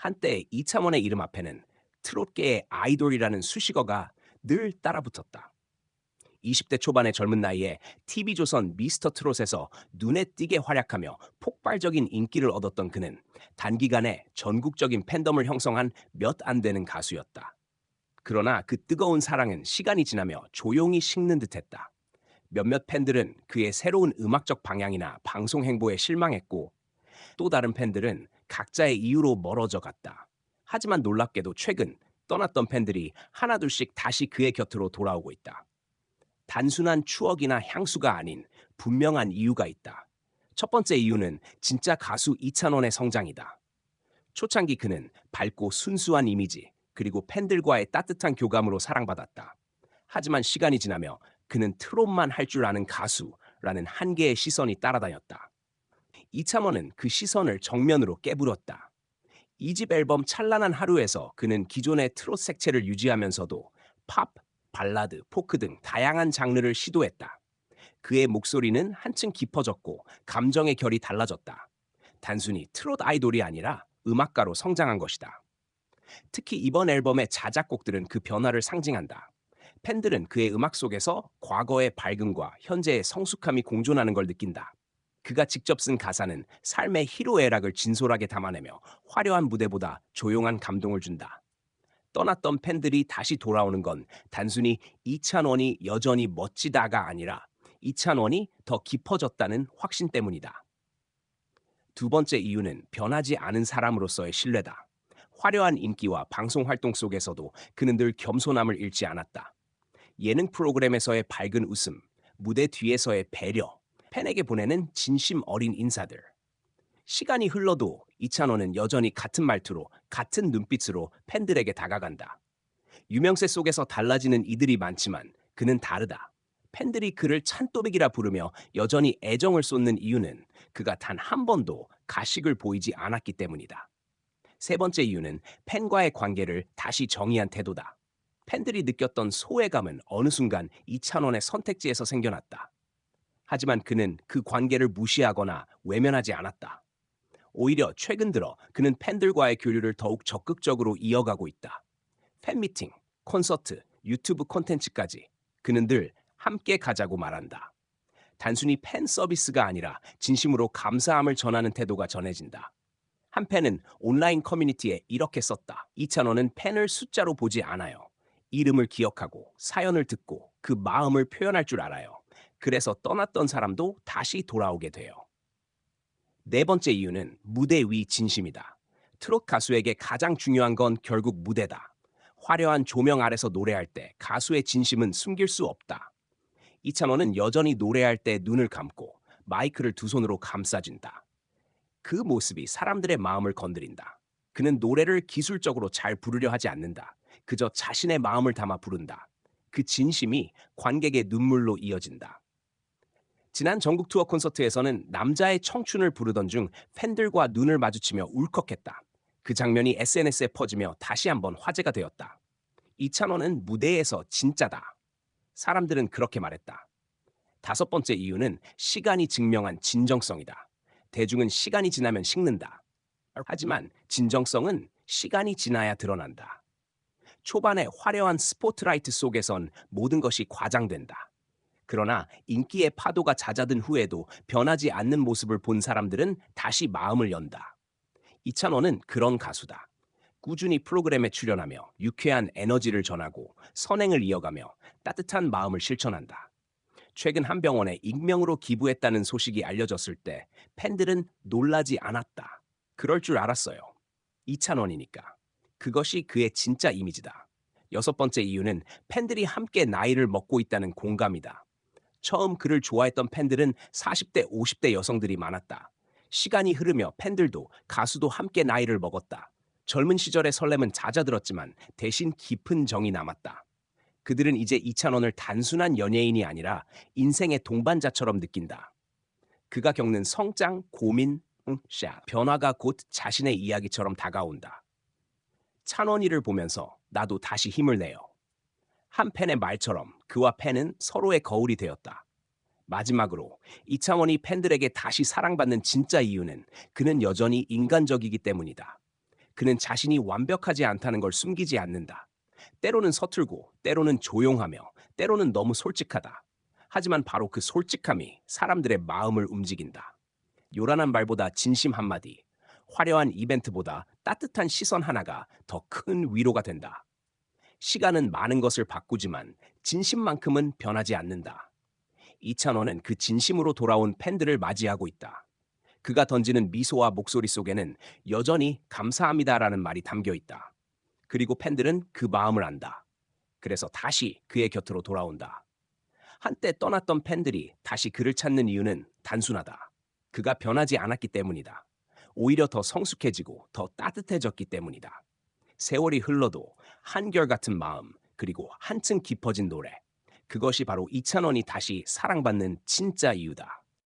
한때 이창원의 이름 앞에는 트롯계의 아이돌이라는 수식어가 늘 따라붙었다. 20대 초반의 젊은 나이에 TV조선 미스터 트롯에서 눈에 띄게 활약하며 폭발적인 인기를 얻었던 그는 단기간에 전국적인 팬덤을 형성한 몇 안 되는 가수였다. 그러나 그 뜨거운 사랑은 시간이 지나며 조용히 식는 듯했다. 몇몇 팬들은 그의 새로운 음악적 방향이나 방송 행보에 실망했고, 또 다른 팬들은 각자의 이유로 멀어져 갔다. 하지만 놀랍게도 최근 떠났던 팬들이 하나둘씩 다시 그의 곁으로 돌아오고 있다. 단순한 추억이나 향수가 아닌 분명한 이유가 있다. 첫 번째 이유는 진짜 가수 이찬원의 성장이다. 초창기 그는 밝고 순수한 이미지, 그리고 팬들과의 따뜻한 교감으로 사랑받았다. 하지만 시간이 지나며 그는 트롯만 할 줄 아는 가수라는 한계의 시선이 따라다녔다. 이창원은 그 시선을 정면으로 깨물었다. 2집 앨범 찬란한 하루에서 그는 기존의 트롯 색채를 유지하면서도 팝, 발라드, 포크 등 다양한 장르를 시도했다. 그의 목소리는 한층 깊어졌고 감정의 결이 달라졌다. 단순히 트롯 아이돌이 아니라 음악가로 성장한 것이다. 특히 이번 앨범의 자작곡들은 그 변화를 상징한다. 팬들은 그의 음악 속에서 과거의 밝음과 현재의 성숙함이 공존하는 걸 느낀다. 그가 직접 쓴 가사는 삶의 희로애락을 진솔하게 담아내며 화려한 무대보다 조용한 감동을 준다. 떠났던 팬들이 다시 돌아오는 건 단순히 이찬원이 여전히 멋지다가 아니라 이찬원이 더 깊어졌다는 확신 때문이다. 두 번째 이유는 변하지 않은 사람으로서의 신뢰다. 화려한 인기와 방송 활동 속에서도 그는 늘 겸손함을 잃지 않았다. 예능 프로그램에서의 밝은 웃음, 무대 뒤에서의 배려, 팬에게 보내는 진심 어린 인사들. 시간이 흘러도 이찬원은 여전히 같은 말투로, 같은 눈빛으로 팬들에게 다가간다. 유명세 속에서 달라지는 이들이 많지만 그는 다르다. 팬들이 그를 찬또백이라 부르며 여전히 애정을 쏟는 이유는 그가 단 한 번도 가식을 보이지 않았기 때문이다. 세 번째 이유는 팬과의 관계를 다시 정의한 태도다. 팬들이 느꼈던 소외감은 어느 순간 이찬원의 선택지에서 생겨났다. 하지만 그는 그 관계를 무시하거나 외면하지 않았다. 오히려 최근 들어 그는 팬들과의 교류를 더욱 적극적으로 이어가고 있다. 팬미팅, 콘서트, 유튜브 콘텐츠까지 그는 늘 함께 가자고 말한다. 단순히 팬 서비스가 아니라 진심으로 감사함을 전하는 태도가 전해진다. 한 팬은 온라인 커뮤니티에 이렇게 썼다. 이찬원은 팬을 숫자로 보지 않아요. 이름을 기억하고 사연을 듣고 그 마음을 표현할 줄 알아요. 그래서 떠났던 사람도 다시 돌아오게 돼요. 네 번째 이유는 무대 위 진심이다. 트롯 가수에게 가장 중요한 건 결국 무대다. 화려한 조명 아래서 노래할 때 가수의 진심은 숨길 수 없다. 이찬원은 여전히 노래할 때 눈을 감고 마이크를 두 손으로 감싸진다. 그 모습이 사람들의 마음을 건드린다. 그는 노래를 기술적으로 잘 부르려 하지 않는다. 그저 자신의 마음을 담아 부른다. 그 진심이 관객의 눈물로 이어진다. 지난 전국 투어 콘서트에서는 남자의 청춘을 부르던 중 팬들과 눈을 마주치며 울컥했다. 그 장면이 SNS에 퍼지며 다시 한번 화제가 되었다. 이찬원은 무대에서 진짜다. 사람들은 그렇게 말했다. 다섯 번째 이유는 시간이 증명한 진정성이다. 대중은 시간이 지나면 식는다. 하지만 진정성은 시간이 지나야 드러난다. 초반의 화려한 스포트라이트 속에선 모든 것이 과장된다. 그러나 인기의 파도가 잦아든 후에도 변하지 않는 모습을 본 사람들은 다시 마음을 연다. 이찬원은 그런 가수다. 꾸준히 프로그램에 출연하며 유쾌한 에너지를 전하고 선행을 이어가며 따뜻한 마음을 실천한다. 최근 한 병원에 익명으로 기부했다는 소식이 알려졌을 때 팬들은 놀라지 않았다. 그럴 줄 알았어요. 이찬원이니까. 그것이 그의 진짜 이미지다. 여섯 번째 이유는 팬들이 함께 나이를 먹고 있다는 공감이다. 처음 그를 좋아했던 팬들은 40대, 50대 여성들이 많았다. 시간이 흐르며 팬들도 가수도 함께 나이를 먹었다. 젊은 시절의 설렘은 잦아들었지만 대신 깊은 정이 남았다. 그들은 이제 이찬원을 단순한 연예인이 아니라 인생의 동반자처럼 느낀다. 그가 겪는 성장, 고민, 변화가 곧 자신의 이야기처럼 다가온다. 찬원이를 보면서 나도 다시 힘을 내요. 한 팬의 말처럼 그와 팬은 서로의 거울이 되었다. 마지막으로 이창원이 팬들에게 다시 사랑받는 진짜 이유는 그는 여전히 인간적이기 때문이다. 그는 자신이 완벽하지 않다는 걸 숨기지 않는다. 때로는 서툴고, 때로는 조용하며, 때로는 너무 솔직하다. 하지만 바로 그 솔직함이 사람들의 마음을 움직인다. 요란한 말보다 진심 한마디, 화려한 이벤트보다 따뜻한 시선 하나가 더 큰 위로가 된다. 시간은 많은 것을 바꾸지만 진심만큼은 변하지 않는다. 이찬원은 그 진심으로 돌아온 팬들을 맞이하고 있다. 그가 던지는 미소와 목소리 속에는 여전히 감사합니다라는 말이 담겨 있다. 그리고 팬들은 그 마음을 안다. 그래서 다시 그의 곁으로 돌아온다. 한때 떠났던 팬들이 다시 그를 찾는 이유는 단순하다. 그가 변하지 않았기 때문이다. 오히려 더 성숙해지고 더 따뜻해졌기 때문이다. 세월이 흘러도 한결같은 마음, 그리고 한층 깊어진 노래. 그것이 바로 이찬원이 다시 사랑받는 진짜 이유다.